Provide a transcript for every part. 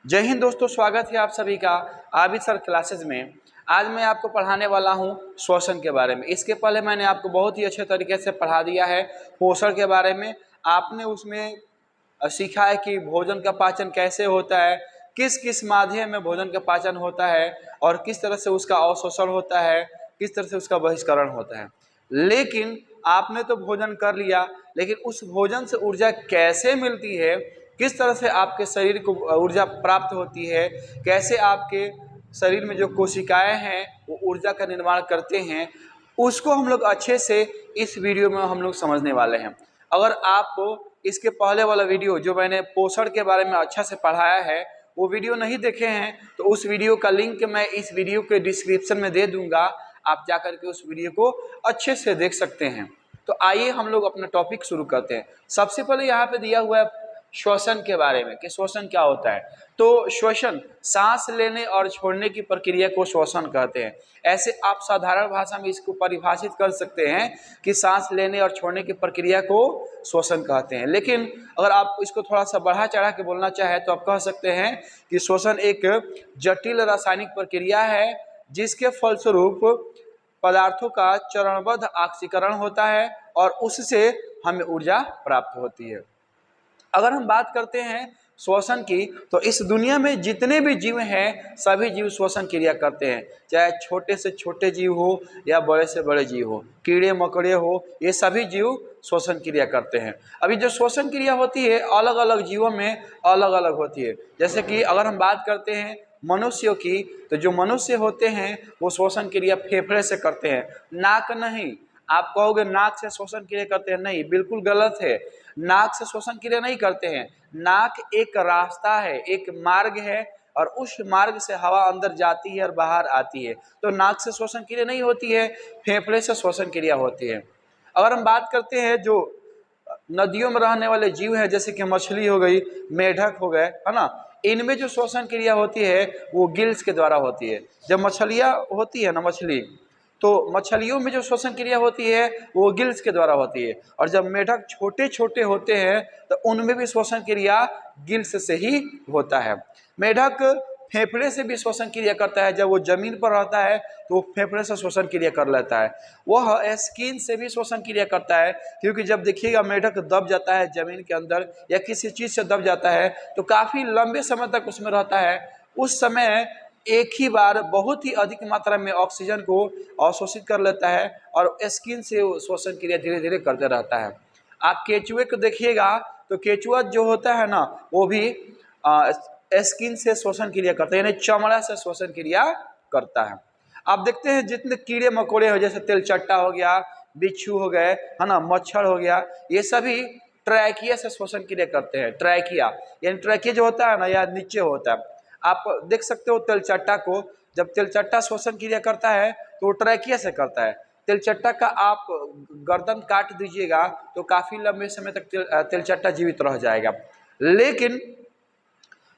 जय हिंद दोस्तों, स्वागत है आप सभी का आबिद सर क्लासेज में। आज मैं आपको पढ़ाने वाला हूं श्वसन के बारे में। इसके पहले मैंने आपको बहुत ही अच्छे तरीके से पढ़ा दिया है पोषण के बारे में। आपने उसमें सीखा है कि भोजन का पाचन कैसे होता है, किस किस माध्यम में भोजन का पाचन होता है और किस तरह से उसका अवशोषण होता है, किस तरह से उसका बहिष्करण होता है। लेकिन आपने तो भोजन कर लिया, लेकिन उस भोजन से ऊर्जा कैसे मिलती है, किस तरह से आपके शरीर को ऊर्जा प्राप्त होती है, कैसे आपके शरीर में जो कोशिकाएं हैं वो ऊर्जा का निर्माण करते हैं, उसको हम लोग अच्छे से इस वीडियो में हम लोग समझने वाले हैं। अगर आप इसके पहले वाला वीडियो जो मैंने पोषण के बारे में अच्छा से पढ़ाया है वो वीडियो नहीं देखे हैं तो उस वीडियो का लिंक मैं इस वीडियो के डिस्क्रिप्शन में दे दूंगा। आप जाकर के उस वीडियो को अच्छे से देख सकते हैं। तो आइए हम लोग अपना टॉपिक शुरू करते हैं। सबसे पहले यहाँ पे दिया हुआ है श्वसन के बारे में कि श्वसन क्या होता है। तो श्वसन सांस लेने और छोड़ने की प्रक्रिया को श्वसन कहते हैं। ऐसे आप साधारण भाषा में इसको परिभाषित कर सकते हैं कि सांस लेने और छोड़ने की प्रक्रिया को श्वसन कहते हैं। लेकिन अगर आप इसको थोड़ा सा बढ़ा चढ़ा के बोलना चाहे तो आप कह सकते हैं कि श्वसन एक जटिल रासायनिक प्रक्रिया है जिसके फलस्वरूप पदार्थों का चरणबद्ध ऑक्सीकरण होता है और उससे हमें ऊर्जा प्राप्त होती है। अगर हम बात करते हैं श्वसन की तो इस दुनिया में जितने भी जीव हैं सभी जीव श्वसन क्रिया करते हैं, चाहे छोटे से छोटे जीव हो या बड़े से बड़े जीव हो, कीड़े मकोड़े हो, ये सभी जीव श्वसन क्रिया करते हैं। अभी जो श्वसन क्रिया होती है अलग अलग जीवों में अलग अलग होती है। जैसे कि अगर हम बात करते हैं मनुष्यों की तो जो मनुष्य होते हैं वो श्वसन क्रिया फेफड़े से करते हैं, नाक नहीं। आप कहोगे नाक से श्वसन क्रिया करते हैं, नहीं, बिल्कुल गलत है। नाक से श्वसन क्रिया नहीं करते हैं। नाक एक रास्ता है, एक मार्ग है और उस मार्ग से हवा अंदर जाती है और बाहर आती है। तो नाक से श्वसन क्रिया नहीं होती है, फेफड़े से श्वसन क्रिया होती है। अगर हम बात करते हैं जो नदियों में रहने वाले जीव हैं जैसे कि मछली हो गई, मेढक हो गए, है ना, इनमें जो श्वसन क्रिया होती है वो गिल्स के द्वारा होती है। जब मछलियाँ होती है ना, मछली, तो मछलियों में जो श्वसन क्रिया होती है वो गिल्स के द्वारा होती है। और जब मेढक छोटे छोटे होते हैं तो उनमें भी श्वसन क्रिया गिल्स से ही होता है। मेढक फेफड़े से भी श्वसन क्रिया करता है। जब वो जमीन पर रहता है तो वो फेफड़े से श्वसन क्रिया कर लेता है। वह स्किन से भी श्वसन क्रिया करता है, क्योंकि जब देखिएगा मेढक दब जाता है जमीन के अंदर या किसी चीज़ से दब जाता है तो काफ़ी लंबे समय तक उसमें रहता है। उस समय एक ही बार बहुत ही अधिक मात्रा में ऑक्सीजन को अवशोषित कर लेता है और स्किन से श्वसन क्रिया धीरे धीरे करते रहता है। आप केचुए को देखिएगा तो केचुआ जो होता है ना वो भी स्किन से श्वसन क्रिया करता है, यानी चमड़ा से श्वसन क्रिया करता है। आप देखते हैं जितने कीड़े मकोड़े हो, जैसे तिलचट्टा हो गया, बिच्छू हो गए, है ना, मच्छर हो गया, ये सभी ट्रैकिया से श्वसन क्रिया करते हैं। ट्रैकिया यानी ट्रैकिया जो होता है ना या नीचे होता है। आप देख सकते हो तिलचट्टा को, जब तिलचट्टा श्वसन क्रिया करता है तो वो ट्रैकिया से करता है। तिलचट्टा का आप गर्दन काट दीजिएगा तो काफ़ी लंबे समय तक तिलचट्टा जीवित रह जाएगा। लेकिन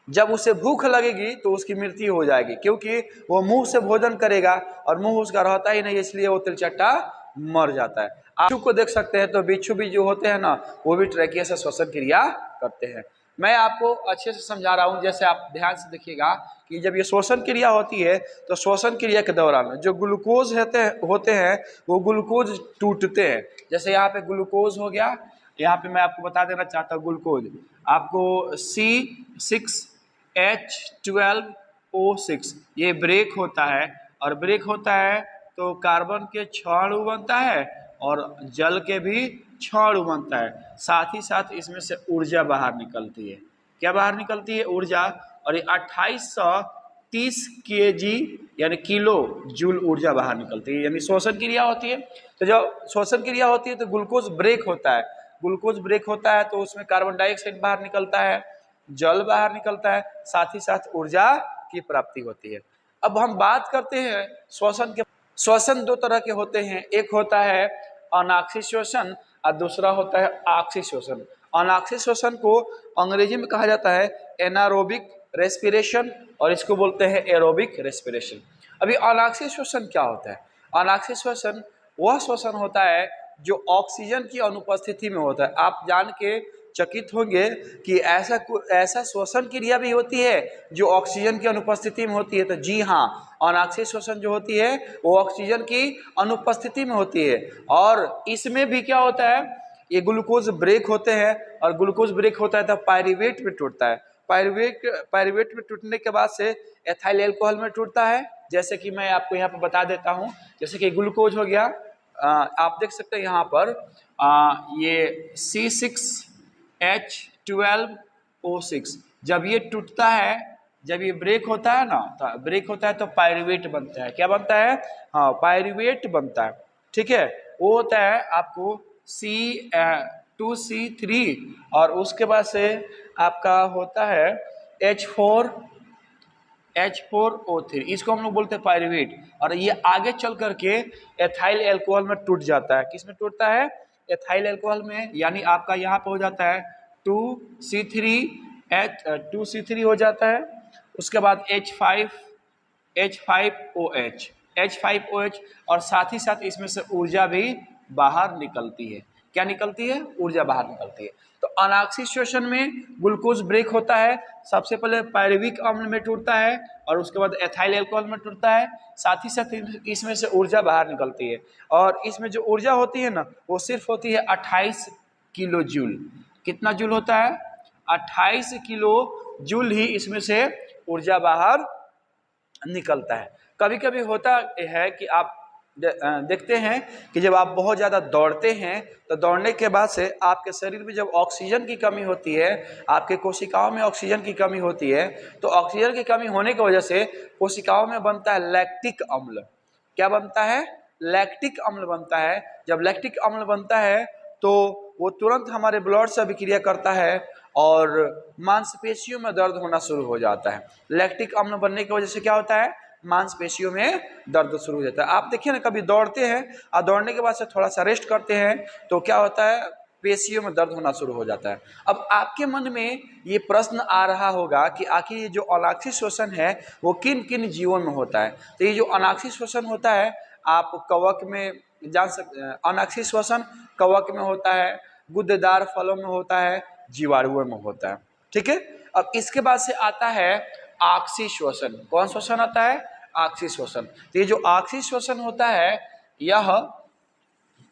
जब उसे भूख लगेगी तो उसकी मृत्यु हो जाएगी, क्योंकि वो मुंह से भोजन करेगा और मुंह उसका रहता ही नहीं, इसलिए वो तिलचट्टा मर जाता है। आप बिच्छू को देख सकते हैं तो बिच्छू भी जो होते हैं ना वो भी ट्रैकिया से श्वसन क्रिया करते हैं। मैं आपको अच्छे से समझा रहा हूँ, जैसे आप ध्यान से देखिएगा कि जब ये श्वसन क्रिया होती है तो श्वसन क्रिया के दौरान जो ग्लूकोज होते हैं वो ग्लूकोज टूटते हैं। जैसे यहाँ पे ग्लूकोज हो गया, यहाँ पे मैं आपको बता देना चाहता हूँ ग्लूकोज आपको C6H12O6 ये ब्रेक होता है, और ब्रेक होता है तो कार्बन के 6 अणु बनता है और जल के भी 6 अणु बनता है। साथ ही साथ इसमें से ऊर्जा बाहर निकलती है। क्या बाहर निकलती है? ऊर्जा। और ये 2830 kg यानी किलो जूल ऊर्जा बाहर निकलती है, यानी श्वसन क्रिया होती है। तो जब श्वसन क्रिया होती है तो ग्लूकोज ब्रेक होता है। ग्लूकोज ब्रेक होता है तो उसमें कार्बन डाइऑक्साइड बाहर निकलता है, जल बाहर निकलता है, साथ ही साथ ऊर्जा की प्राप्ति होती है। अब हम बात करते हैं श्वसन के। श्वसन दो तरह के होते हैं, एक होता है अनाक्षी श्वसन और दूसरा होता है आक्षी श्वसन। अनाक्षी श्वसन को अंग्रेजी में कहा जाता है एनारोबिक रेस्पिरेशन और इसको बोलते हैं एरोबिक रेस्पिरेशन। अभी अनाक्षी श्वसन क्या होता है? अनाक्षी श्वसन वह श्वसन होता है जो ऑक्सीजन की अनुपस्थिति में होता है। आप जान के चकित होंगे कि ऐसा श्वसन क्रिया भी होती है जो ऑक्सीजन की अनुपस्थिति में होती है। तो जी हाँ, अनाक्षिक श्वसन जो होती है वो ऑक्सीजन की अनुपस्थिति में होती है। और इसमें भी क्या होता है, ये ग्लूकोज ब्रेक होते हैं, और ग्लूकोज ब्रेक होता है तो पायरुवेट में टूटता है। पायरुवेट में टूटने के बाद से एथाइल अल्कोहल में टूटता है। जैसे कि मैं आपको यहाँ पर बता देता हूँ, जैसे कि ग्लूकोज हो गया, आप देख सकते हैं यहाँ पर ये C6H12O6 जब ये टूटता है, जब ये ब्रेक होता है ना, तो ब्रेक होता है तो पायरुवेट बनता है। क्या बनता है? हाँ, पायरुवेट बनता है। ठीक है, वो होता है आपको C2C3 और उसके बाद से आपका होता है H4O3, इसको हम लोग बोलते हैं पायरुवेट। और ये आगे चल करके एथाइल अल्कोहल में टूट जाता है। किस में टूटता है? एथाइल अल्कोहल में। यानी आपका यहाँ पे हो जाता है 2C3 हो जाता है। उसके बाद H5OH और साथ ही साथ इसमें से ऊर्जा भी बाहर निकलती है। क्या निकलती है? ऊर्जा बाहर निकलती है। तो अनाक्षिक श्वसन में ग्लूकोज ब्रेक होता है, सबसे पहले पायरुविक अम्ल में टूटता है और उसके बाद एथाइल अल्कोहल में टूटता है, साथ ही साथ इसमें से ऊर्जा बाहर निकलती है। और इसमें जो ऊर्जा होती है ना, वो सिर्फ होती है 28 किलो जूल। कितना जूल होता है? 28 किलो जूल ही इसमें से ऊर्जा बाहर निकलता है। कभी कभी होता है कि आप देखते हैं कि जब आप बहुत ज़्यादा दौड़ते हैं तो दौड़ने के बाद से आपके शरीर में जब ऑक्सीजन की कमी होती है, आपके कोशिकाओं में ऑक्सीजन की कमी होती है, तो ऑक्सीजन की कमी होने की वजह से कोशिकाओं में बनता है लैक्टिक अम्ल। क्या बनता है? लैक्टिक अम्ल बनता है। जब लैक्टिक अम्ल बनता है तो वो तुरंत हमारे ब्लड से अभिक्रिया करता है और मांसपेशियों में दर्द होना शुरू हो जाता है। लैक्टिक अम्ल बनने की वजह से क्या होता है? मांसपेशियों में दर्द शुरू हो जाता है। आप देखिए ना, कभी दौड़ते हैं और दौड़ने के बाद से थोड़ा सा रेस्ट करते हैं तो क्या होता है? पेशियों में दर्द होना शुरू हो जाता है। अब आपके मन में ये प्रश्न आ रहा होगा कि आखिर ये जो अनाक्षिक श्वसन है वो किन किन जीवों में होता है। तो ये जो अनाक्षिक श्वसन होता है, आप कवक में जान सकते हैं। अनाक्षिक श्वसन कवक में होता है, गुद्देदार फलों में होता है, जीवाणुओं में होता है। ठीक है, अब इसके बाद से आता है आक्षिक श्वसन। कौन श्वसन आता है? आक्षिक श्वसन। तो ये जो आक्षिक श्वसन होता है यह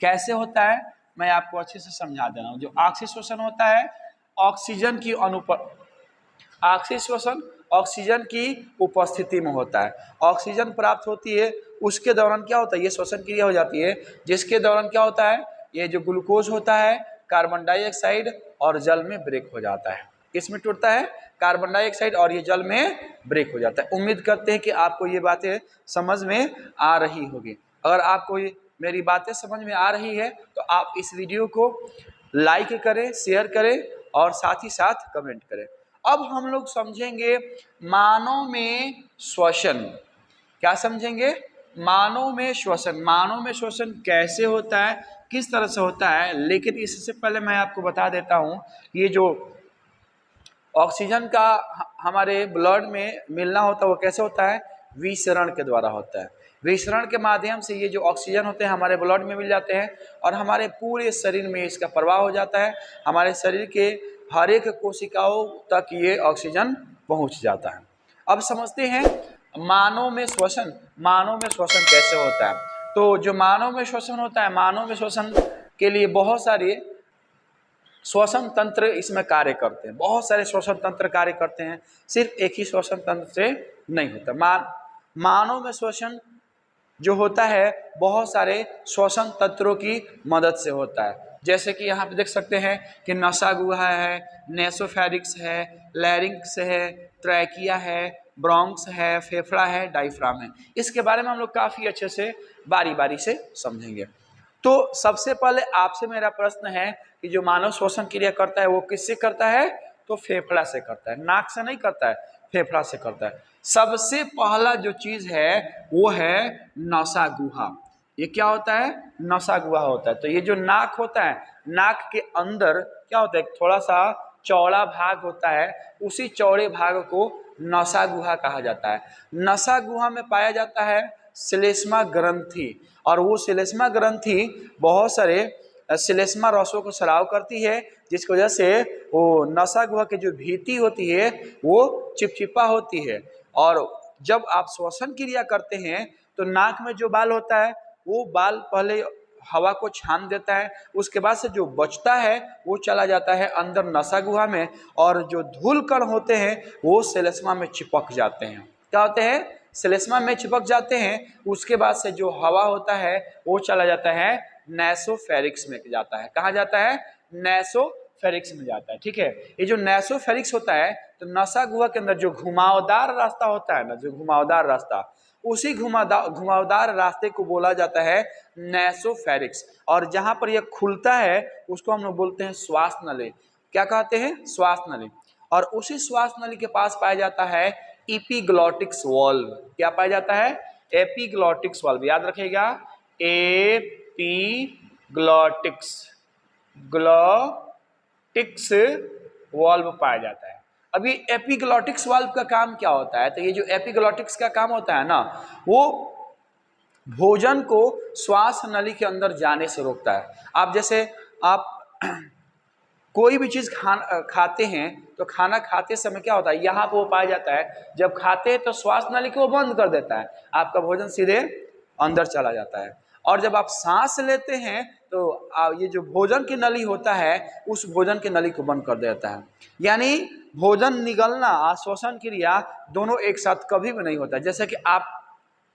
कैसे होता है, मैं आपको अच्छे से समझा दे रहा हूँ। जो आक्षिक श्वसन होता है, ऑक्सीजन की आक्षिक श्वसन ऑक्सीजन की उपस्थिति में होता है। ऑक्सीजन प्राप्त होती है, उसके दौरान क्या होता है? ये श्वसन क्रिया हो जाती है, जिसके दौरान क्या होता है? ये जो ग्लूकोज होता है कार्बन डाइऑक्साइड और जल में ब्रेक हो जाता है। किस में टूटता है? कार्बन डाइऑक्साइड और ये जल में ब्रेक हो जाता है। उम्मीद करते हैं कि आपको ये बातें समझ में आ रही होगी। अगर आपको ये मेरी बातें समझ में आ रही है तो आप इस वीडियो को लाइक करें, शेयर करें और साथ ही साथ कमेंट करें। अब हम लोग समझेंगे मानव में श्वसन। क्या समझेंगे? मानव में श्वसन। मानव में श्वसन कैसे होता है, किस तरह से होता है। लेकिन इससे पहले मैं आपको बता देता हूँ, ये जो ऑक्सीजन का हमारे ब्लड में मिलना होता है वो कैसे होता है? विसरण के द्वारा होता है। विसरण के माध्यम से ये जो ऑक्सीजन होते हैं हमारे ब्लड में मिल जाते हैं और हमारे पूरे शरीर में इसका प्रवाह हो जाता है। हमारे शरीर के हर एक कोशिकाओं तक ये ऑक्सीजन पहुंच जाता है। अब समझते हैं मानव में श्वसन। मानव में श्वसन कैसे होता है? तो जो मानव में श्वसन होता है, मानव में श्वसन के लिए बहुत सारे श्वसन तंत्र इसमें कार्य करते हैं। बहुत सारे श्वसन तंत्र कार्य करते हैं, सिर्फ एक ही श्वसन तंत्र से नहीं होता। मानव में श्वसन जो होता है बहुत सारे श्वसन तंत्रों की मदद से होता है। जैसे कि यहाँ पे देख सकते हैं कि नसा गुहा है, नेसोफेरिक्स है, लैरिंक्स है, ट्रैकिया है, ब्रोंक्स है, फेफड़ा है, डायफ्राम है। इसके बारे में हम लोग काफ़ी अच्छे से बारी बारी से समझेंगे। तो सबसे पहले आपसे मेरा प्रश्न है कि जो मानव श्वसन क्रिया करता है वो किससे करता है? तो फेफड़ा से करता है। नाक से नहीं करता है, फेफड़ा से करता है। सबसे पहला जो चीज है वो है नसा गुहा। ये क्या होता है? नसा गुहा होता है। तो ये जो नाक होता है, नाक के अंदर क्या होता है? थोड़ा सा चौड़ा भाग होता है, उसी चौड़े भाग को नसा गुहा कहा जाता है। नसा गुहा में पाया जाता है श्लेष्मा ग्रंथि, और वो श्लेष्मा ग्रंथि बहुत सारे श्लेष्मा रसों को स्राव करती है, जिसकी वजह से वो नसा गुहा की जो भित्ति होती है वो चिपचिपा होती है। और जब आप श्वसन क्रिया करते हैं तो नाक में जो बाल होता है वो बाल पहले हवा को छान देता है, उसके बाद से जो बचता है वो चला जाता है अंदर नसा गुहा में, और जो धूल कण होते हैं वो श्लेष्मा में चिपक जाते हैं। क्या होते हैं? श्लेष्मा में चिपक जाते हैं। उसके बाद से जो हवा होता है वो चला जाता है नैसोफेरिक्स में जाता है। कहाँ जाता है? नैसोफेरिक्स में जाता है। ठीक है, ये जो नैसोफेरिक्स होता है तो नसा गुहा के अंदर जो घुमावदार रास्ता होता है ना, जो घुमावदार रास्ता, उसी घुमावदार रास्ते को बोला जाता है नैसोफेरिक्स। और जहां पर यह खुलता है उसको हम लोग बोलते हैं श्वास नली। क्या कहते हैं? श्वास नली। और उसी श्वास नली के पास पाया जाता है एपिग्लॉटिक्स वाल्व। क्या पाया जाता है? एपिग्लॉटिक्स वाल्व। याद रखिएगा, एपिग्लॉटिक्स ग्लॉटिक्स वाल्व पाया जाता है। अब ये एपिग्लॉटिक्स वाल्व का काम क्या होता है? तो ये जो एपिग्लॉटिक्स का काम होता है ना, वो भोजन को श्वास नली के अंदर जाने से रोकता है। आप जैसे आप कोई भी चीज़ खाते हैं तो खाना खाते समय क्या होता है, यहाँ पे वो पाया जाता है, जब खाते हैं तो श्वास नली को वो बंद कर देता है, आपका भोजन सीधे अंदर चला जाता है। और जब आप सांस लेते हैं तो ये जो भोजन की नली होता है उस भोजन की नली को बंद कर देता है। यानी भोजन निगलना और श्वसन क्रिया दोनों एक साथ कभी भी नहीं होता। जैसे कि आप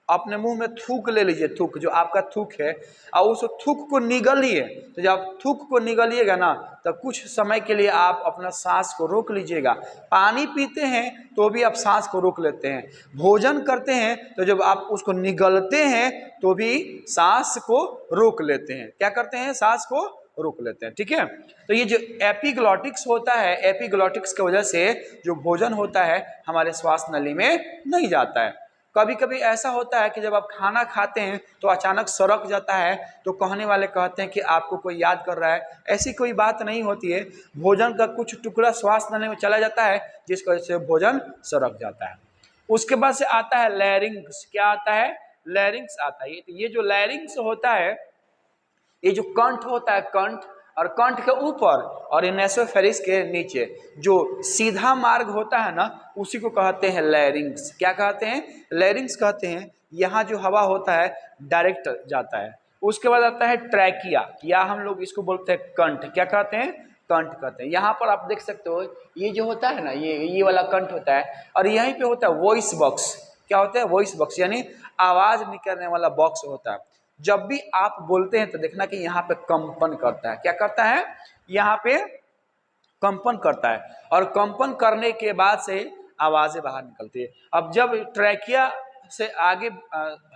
अपने मुंह में थूक ले लीजिए, थूक जो आपका थूक है, और उस थूक को निगलिए। तो जब आप थूक को निगलिएगा ना तो कुछ समय के लिए आप अपना सांस को रोक लीजिएगा। पानी पीते हैं तो भी आप सांस को रोक लेते हैं। भोजन करते हैं तो जब आप उसको निगलते हैं तो भी सांस को रोक लेते हैं। क्या करते हैं? सांस को रोक लेते हैं। ठीक है, तो ये जो एपिग्लॉटिक्स होता है, एपिग्लॉटिक्स की वजह से जो भोजन होता है हमारे श्वास नली में नहीं जाता है। कभी कभी ऐसा होता है कि जब आप खाना खाते हैं तो अचानक सड़क जाता है तो कहने वाले कहते हैं कि आपको कोई याद कर रहा है। ऐसी कोई बात नहीं होती है। भोजन का कुछ टुकड़ा श्वास नली में चला जाता है जिसकी वजह से भोजन सड़क जाता है। उसके बाद से आता है लैरिंग्स। क्या आता है? लैरिंग्स आता है। ये जो लैरिंग्स होता है, ये जो कंठ होता है, कंठ, और कंठ के ऊपर और नैसोफेरिक्स के नीचे जो सीधा मार्ग होता है ना, उसी को कहते हैं लैरिंग्स। क्या कहते हैं? लैरिंग्स कहते हैं। यहाँ जो हवा होता है डायरेक्ट जाता है। उसके बाद आता है ट्रैकिया, या हम लोग इसको बोलते हैं कंठ। क्या कहते हैं? कंठ कहते हैं। यहाँ पर आप देख सकते हो, ये जो होता है ना, ये वाला कंठ होता है, और यहीं पे होता है वॉइस बॉक्स। क्या होता है? वॉइस बॉक्स, यानी आवाज निकलने वाला बॉक्स होता है। जब भी आप बोलते हैं तो देखना कि यहाँ पे कंपन करता है। क्या करता है? यहाँ पे कंपन करता है, और कंपन करने के बाद से आवाजें बाहर निकलती है। अब जब ट्रैकिया से आगे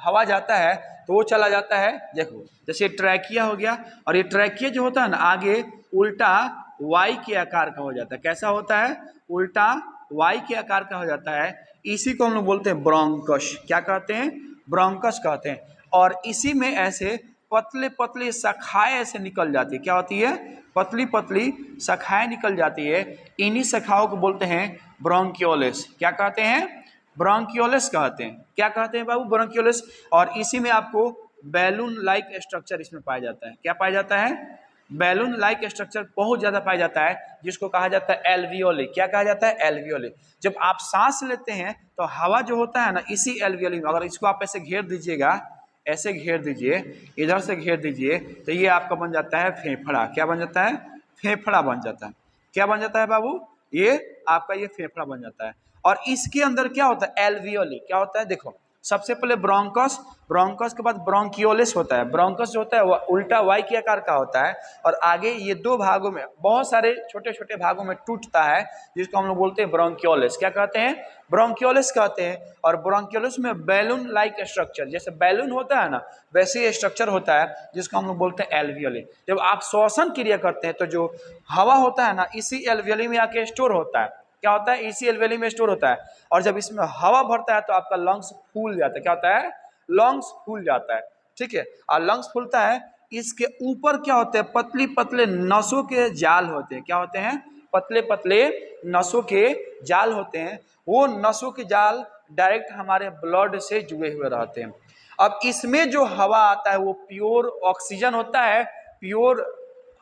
हवा जाता है तो वो चला जाता है, देखो जैसे ट्रैकिया हो गया, और ये ट्रैकिया जो होता है ना आगे उल्टा वाई के आकार का हो जाता है। कैसा होता है? उल्टा वाई के आकार का हो जाता है। इसी को हम लोग बोलते हैं ब्रोंकस। क्या कहते हैं? ब्रोंकस कहते हैं। और इसी में ऐसे पतले पतले शाखाएं ऐसे निकल जाती है। क्या होती है? पतली पतली शाखाएं निकल जाती है। इन्हीं शाखाओं को बोलते हैं ब्रोंकियोलिस। क्या कहते हैं? ब्रोंकियोलिस कहते हैं। क्या कहते हैं बाबू? ब्रोंकियोलिस। और इसी में आपको बैलून लाइक स्ट्रक्चर इसमें पाया जाता है। क्या पाया जाता है? बैलून लाइक स्ट्रक्चर बहुत ज्यादा पाया जाता है, जिसको कहा जाता है एल्वियोली। क्या कहा जाता है? एल्वियोली। जब आप सांस लेते हैं तो हवा जो होता है ना, इसी एल्वियोली में, अगर इसको आप ऐसे घेर दीजिएगा, ऐसे घेर दीजिए, इधर से घेर दीजिए, तो ये आपका बन जाता है फेफड़ा। क्या बन जाता है? फेफड़ा बन जाता है। क्या बन जाता है बाबू? ये आपका ये फेफड़ा बन जाता है। और इसके अंदर क्या होता है? एल्वियोली। क्या होता है? देखो, सबसे पहले ब्रोंकस, ब्रोंकस के बाद ब्रोंकियोलिस होता है। ब्रोंकस जो होता है वो उल्टा वाई के आकार का होता है, और आगे ये दो भागों में, बहुत सारे छोटे छोटे भागों में टूटता है, जिसको हम लोग बोलते हैं ब्रोंकियोलिस। क्या कहते हैं? ब्रोंकियोलिस कहते हैं। और ब्रोंकियोलिस में बैलून लाइक स्ट्रक्चर, जैसे बैलून होता है ना वैसे ही स्ट्रक्चर होता है, जिसको हम लोग बोलते हैं एल्वियोली। जब आप श्वसन क्रिया करते हैं तो जो हवा होता है ना, इसी एल्वियोली में आके स्टोर होता है। क्या होता है? इसी एल्वियोली में स्टोर होता है। और जब इसमें हवा भरता है तो आपका लंग्स फूल जाता है। क्या होता है? लंग्स फूल जाता है। ठीक है, और लंग्स फूलता है, इसके ऊपर क्या होते हैं? पतली पतले नसों के जाल होते हैं। क्या होते हैं? पतले पतले नसों के जाल होते हैं। वो नसों के जाल डायरेक्ट हमारे ब्लड से जुड़े हुए रहते हैं। अब इसमें जो हवा आता है वो प्योर ऑक्सीजन होता है, प्योर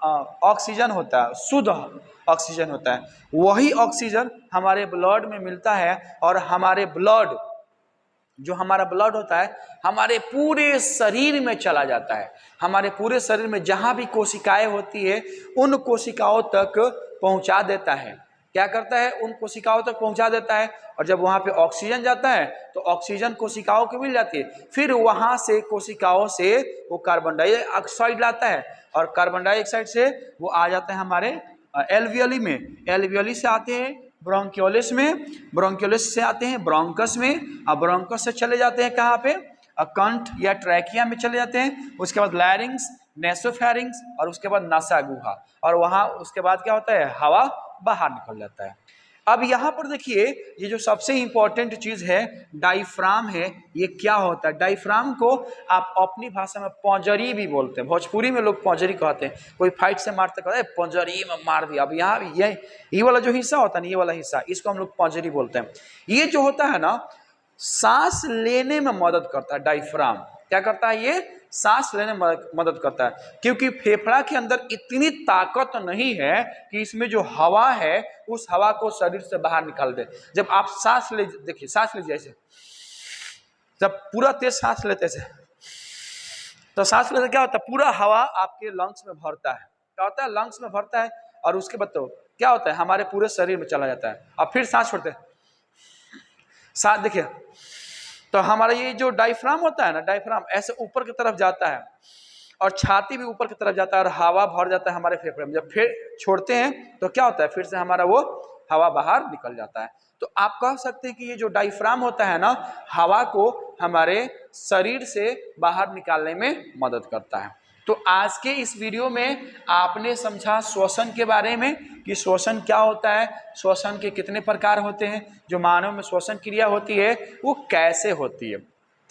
ऑक्सीजन होता है, शुद्ध ऑक्सीजन होता है, वही ऑक्सीजन हमारे ब्लड में मिलता है और हमारे ब्लड, जो हमारा ब्लड होता है, हमारे पूरे शरीर में चला जाता है। हमारे पूरे शरीर में जहाँ भी कोशिकाएं होती है उन कोशिकाओं तक पहुँचा देता है। क्या करता है? उन कोशिकाओं तक पहुँचा देता है। और जब वहाँ पे ऑक्सीजन जाता है तो ऑक्सीजन कोशिकाओं को मिल जाती है, फिर वहाँ से कोशिकाओं से वो कार्बन डाइऑक्साइड लाता है और कार्बन डाइऑक्साइड से वो आ जाता है हमारे एल्वियली में, एल्वियली से आते हैं ब्रोंकियोलिस में, ब्रोंकियोलिस से आते हैं ब्रोंकस में, अब ब्रोंकस से चले जाते हैं कहाँ पे? कंठ या ट्रैकिया में चले जाते हैं, उसके बाद लैरिंग्स, नेसोफेरिंग्स और उसके बाद नासा गुहा, और वहाँ उसके बाद क्या होता है? हवा बाहर निकल जाता है। अब यहाँ पर देखिए, ये जो सबसे इंपॉर्टेंट चीज है डायफ्राम है, ये क्या होता है? डायफ्राम को आप अपनी भाषा में पौजरी भी बोलते हैं, भोजपुरी में लोग पौजरी कहते हैं। कोई फाइट से मारते कहते हैं पौजरी में मार दिया। अब यहाँ ये वाला जो हिस्सा होता है ना, ये वाला हिस्सा, इसको हम लोग पौजरी बोलते हैं। ये जो होता है ना, सांस लेने में मदद करता है। डायफ्राम क्या करता है? ये सांस लेने में मदद करता है, क्योंकि फेफड़ा के अंदर इतनी ताकत नहीं है कि इसमें जो हवा है उस हवा को शरीर से बाहर निकाल दे। जब आप सांस ले, देखिए सांस लीजिए ऐसे, जब पूरा तेज सांस लेते से, तो सांस लेते क्या होता है? पूरा हवा आपके लंग्स में भरता है। क्या होता है? लंग्स में भरता है, और उसके बाद तो क्या होता है? हमारे पूरे शरीर में चला जाता है। अब फिर सांस छोड़ते हैं, सांस देखिए, तो हमारा ये जो डायफ्राम होता है ना, डायफ्राम ऐसे ऊपर की तरफ जाता है और छाती भी ऊपर की तरफ जाता है और हवा भर जाता है हमारे फेफड़े में। जब फिर छोड़ते हैं तो क्या होता है? फिर से हमारा वो हवा बाहर निकल जाता है। तो आप कह सकते हैं कि ये जो डायफ्राम होता है ना, हवा को हमारे शरीर से बाहर निकालने में मदद करता है। तो आज के इस वीडियो में आपने समझा श्वसन के बारे में कि श्वसन क्या होता है, श्वसन के कितने प्रकार होते हैं, जो मानव में श्वसन क्रिया होती है वो कैसे होती है।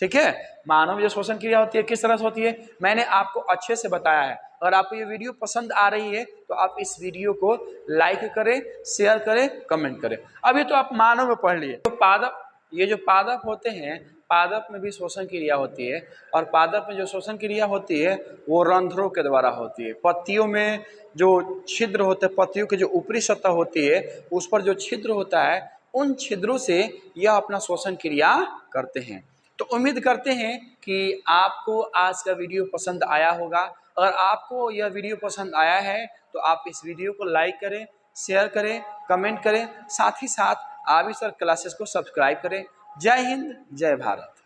ठीक है, मानव में जो श्वसन क्रिया होती है किस तरह से होती है, मैंने आपको अच्छे से बताया है। अगर आपको ये वीडियो पसंद आ रही है तो आप इस वीडियो को लाइक करें, शेयर करें, कमेंट करें। अभी तो आप मानव में पढ़ लिए। तो पादप, ये जो पादप होते हैं, पादप में भी श्वसन क्रिया होती है, और पादप में जो श्वसन क्रिया होती है वो रंध्रों के द्वारा होती है। पत्तियों में जो छिद्र होते हैं, पत्तियों की जो ऊपरी सतह होती है उस पर जो छिद्र होता है, उन छिद्रों से यह अपना श्वसन क्रिया करते हैं। तो उम्मीद करते हैं कि आपको आज का वीडियो पसंद आया होगा। अगर आपको यह वीडियो पसंद आया है तो आप इस वीडियो को लाइक करें, शेयर करें, कमेंट करें, साथ ही साथ आबिद सर क्लासेस को सब्सक्राइब करें। जय हिंद, जय भारत।